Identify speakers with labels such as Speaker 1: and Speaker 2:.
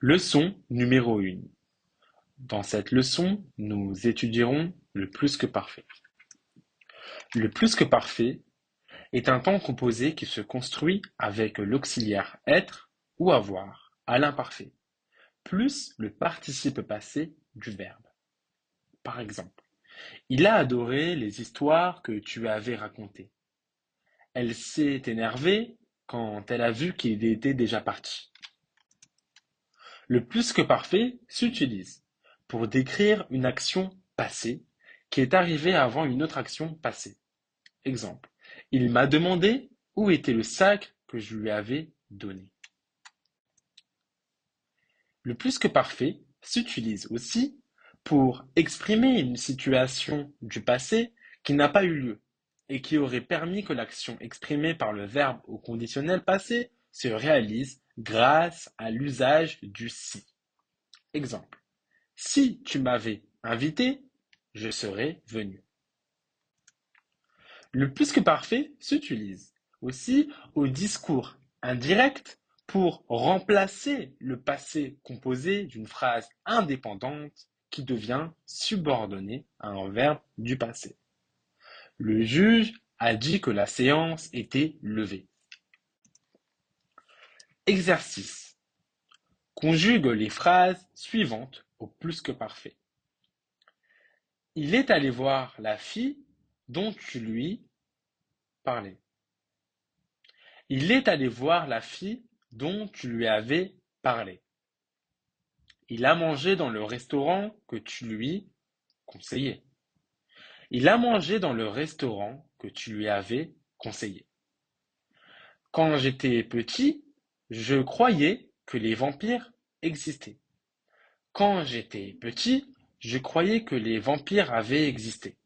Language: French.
Speaker 1: Leçon numéro 1. Dans cette leçon, nous étudierons le plus que parfait. Le plus que parfait est un temps composé qui se construit avec l'auxiliaire être ou avoir à l'imparfait, plus le participe passé du verbe. Par exemple, il a adoré les histoires que tu avais racontées. Elle s'est énervée quand elle a vu qu'il était déjà parti. Le plus que parfait s'utilise pour décrire une action passée qui est arrivée avant une autre action passée. Exemple, il m'a demandé où était le sac que je lui avais donné. Le plus que parfait s'utilise aussi pour exprimer une situation du passé qui n'a pas eu lieu et qui aurait permis que l'action exprimée par le verbe au conditionnel passé se réalise grâce à l'usage du si. Exemple. Si tu m'avais invité, je serais venu. Le plus que parfait s'utilise aussi au discours indirect pour remplacer le passé composé d'une phrase indépendante qui devient subordonnée à un verbe du passé. Le juge a dit que la séance était levée. Exercice. Conjugue les phrases suivantes au plus que parfait. Il est allé voir la fille dont tu lui parlais. Il est allé voir la fille dont tu lui avais parlé. Il a mangé dans le restaurant que tu lui conseillais. Il a mangé dans le restaurant que tu lui avais conseillé. Quand j'étais petit, je croyais que les vampires existaient. Quand j'étais petit, je croyais que les vampires avaient existé.